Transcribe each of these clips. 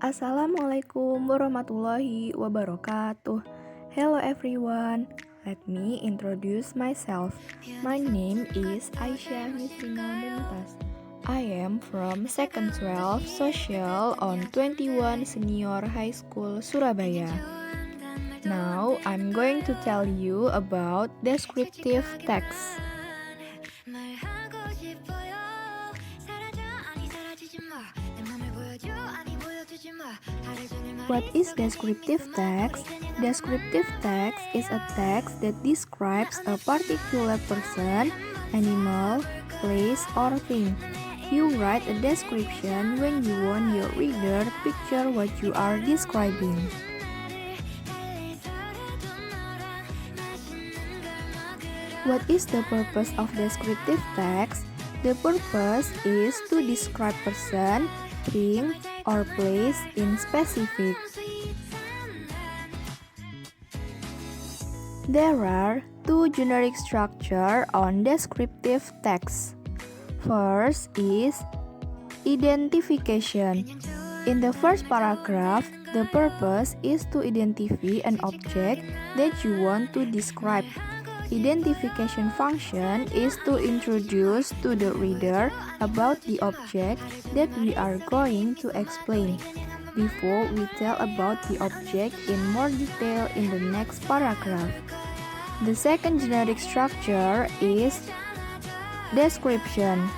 Assalamualaikum warahmatullahi wabarakatuh. Hello everyone. Let me introduce myself. My name is Aisyah Misrina Mumtaz. I am from Second 12 Social on 21 Senior High School Surabaya. Now I'm going to tell you about descriptive text. What is descriptive text? Descriptive text is a text that describes a particular person, animal, place, or thing. You write a description when you want your reader to picture what you are describing. What is the purpose of descriptive text? The purpose is to describe person, thing, or place in specific. There are two generic structures on descriptive text. First is identification. In the first paragraph, the purpose is to identify an object that you want to describe. Identification function is to introduce to the reader about the object that we are going to explain before we tell about the object in more detail in the next paragraph. The second generic structure is description.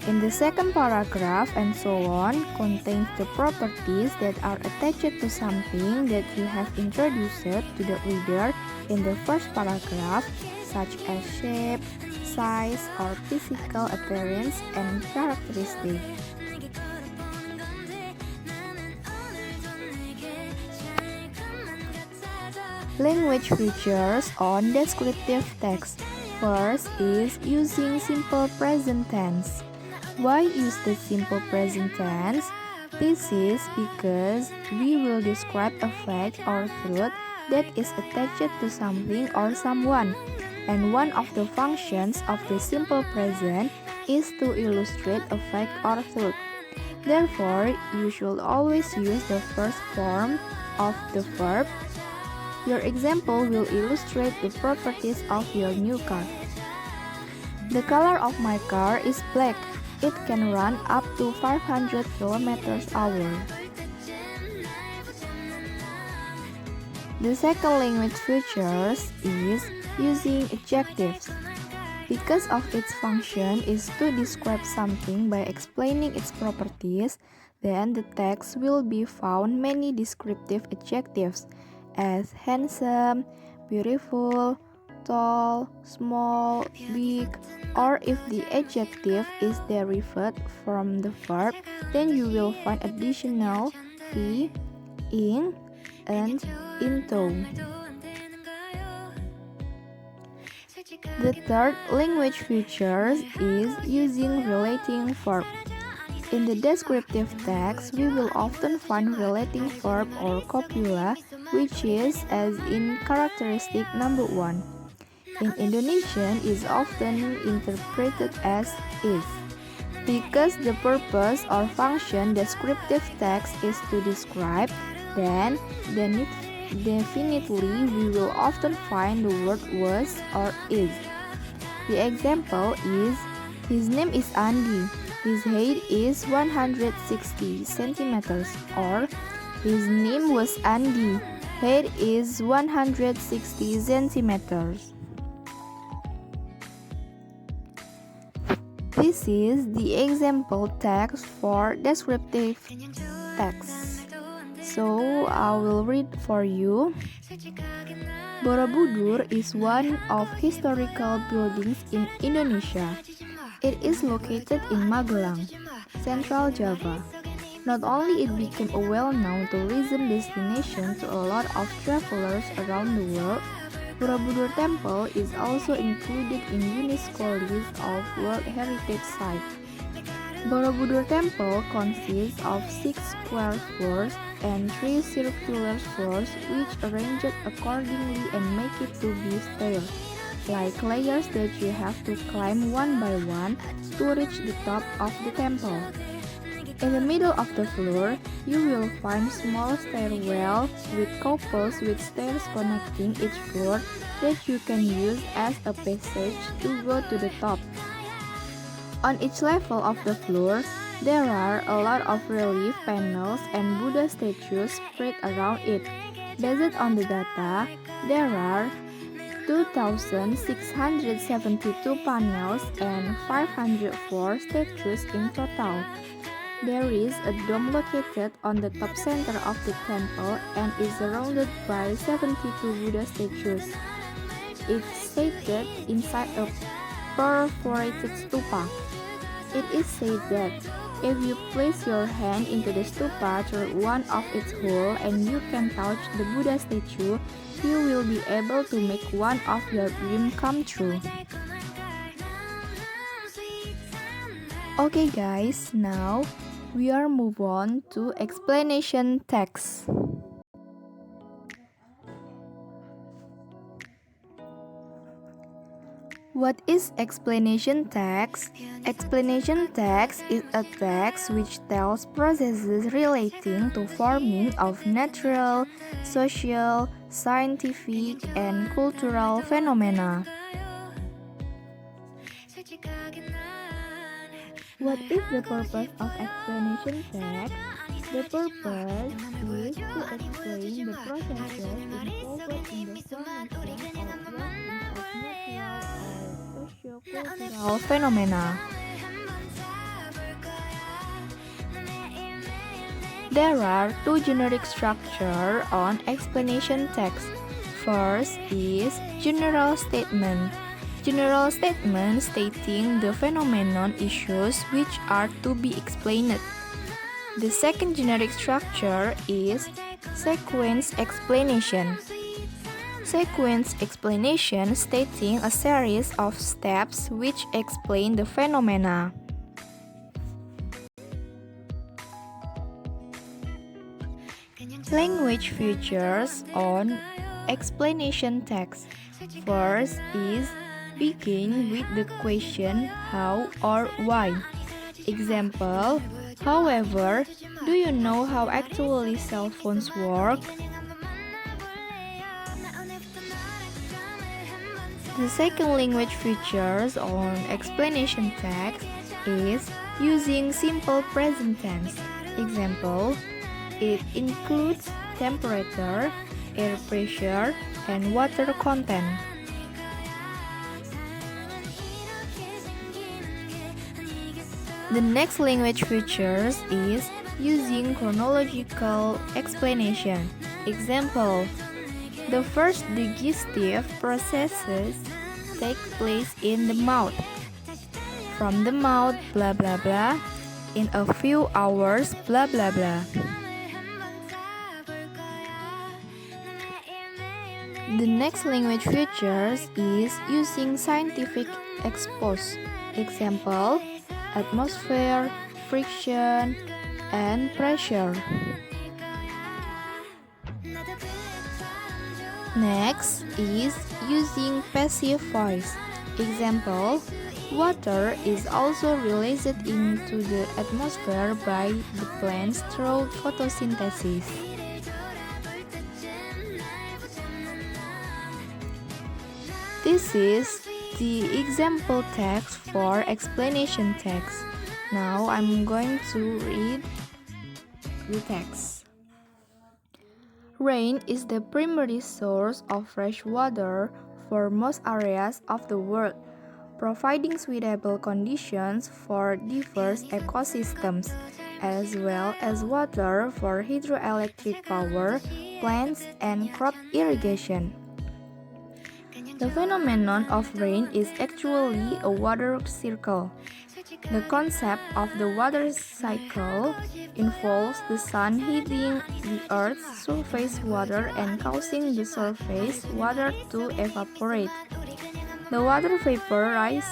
In the second paragraph and so on contains the properties that are attached to something that you have introduced to the reader in the first paragraph, such as shape, size, or physical appearance and characteristics. Language features on descriptive text. First is using simple present tense. Why use the simple present tense? This is because we will describe a fact or truth that is attached to something or someone, and one of the functions of the simple present is to illustrate a fact or truth. Therefore, you should always use the first form of the verb. Your example will illustrate the properties of your new car. The color of my car is black. It can run up to 500 km/h. The second language features is using adjectives. Because of its function is to describe something by explaining its properties, then the text will be found many descriptive adjectives as handsome, beautiful, tall, small, big, or if the adjective is derived from the verb, then you will find additional the, in, and into. The third language feature is using relating verb. In the descriptive text, we will often find relating verb or copula, which is as in characteristic number 1. In Indonesian is often interpreted as is. Because the purpose or function descriptive text is to describe, then definitely we will often find the word was or is. The example is, his name is Andy. His height is 160 centimeters, or his name was Andy. Height is 160 centimeters. This is the example text for descriptive text. So I will read for you. Borobudur is one of historical buildings in Indonesia. It is located in Magelang, Central Java. Not only it became a well-known tourism destination to a lot of travelers around the world, Borobudur Temple is also included in UNESCO list of World Heritage Sites. Borobudur Temple consists of 6 square floors and 3 circular floors which arranged accordingly and make it to be stairs, like layers that you have to climb one by one to reach the top of the temple. In the middle of the floor, you will find small stairwell with couples with stairs connecting each floor that you can use as a passage to go to the top. On each level of the floor, there are a lot of relief panels and Buddha statues spread around it. Based on the data, there are 2,672 panels and 504 statues in total. There is a dome located on the top center of the temple and is surrounded by 72 Buddha statues. It's seated inside a perforated stupa. It is said that if you place your hand into the stupa through one of its holes and you can touch the Buddha statue, you will be able to make one of your dreams come true. Okay guys, now we are move on to explanation text. What is explanation text? Explanation text is a text which tells processes relating to forming of natural, social, scientific, and cultural phenomena. What is the purpose of explanation text? The purpose is to explain the processes involved in the formation of natural or socio-cultural phenomena. There are two generic structures on explanation text. First is general statement. General statement stating the phenomenon issues which are to be explained. The second generic structure is sequence explanation. Sequence explanation stating a series of steps which explain the phenomena. Language features on explanation text. First is begin with the question how or why. Example, however, do you know how actually cell phones work? The second language features on explanation text is using simple present tense. Example, it includes temperature, air pressure, and water content. The next language features is using chronological explanation. Example, the first digestive processes take place in the mouth. From the mouth, blah blah blah, in a few hours, blah blah blah. The next language features is using scientific expose. Example, atmosphere, friction, and pressure. Next is using passive voice. Example, water is also released into the atmosphere by the plants through photosynthesis. This is the example text for explanation text. Now I'm going to read the text. Rain is the primary source of fresh water for most areas of the world, providing suitable conditions for diverse ecosystems, as well as water for hydroelectric power, plants, and crop irrigation. The phenomenon of rain is actually a water circle. The concept of the water cycle involves the sun hitting the Earth's surface water and causing the surface water to evaporate. The water vapor rises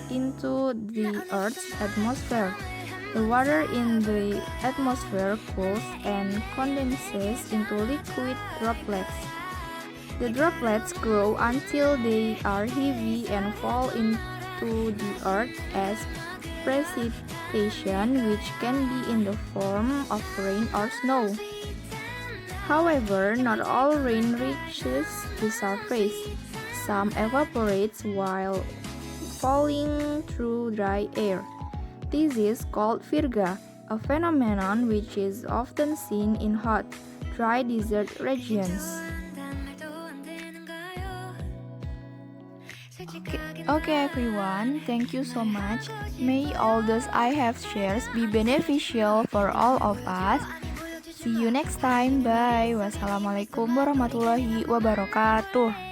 into the Earth's atmosphere. The water in the atmosphere cools and condenses into liquid droplets. The droplets grow until they are heavy and fall into the earth as precipitation which can be in the form of rain or snow. However, not all rain reaches the surface. Some evaporates while falling through dry air. This is called virga, a phenomenon which is often seen in hot, dry desert regions. Okay, everyone, thank you so much. May all those I have shared be beneficial for all of us. See you next time. Bye. Wassalamualaikum warahmatullahi wabarakatuh.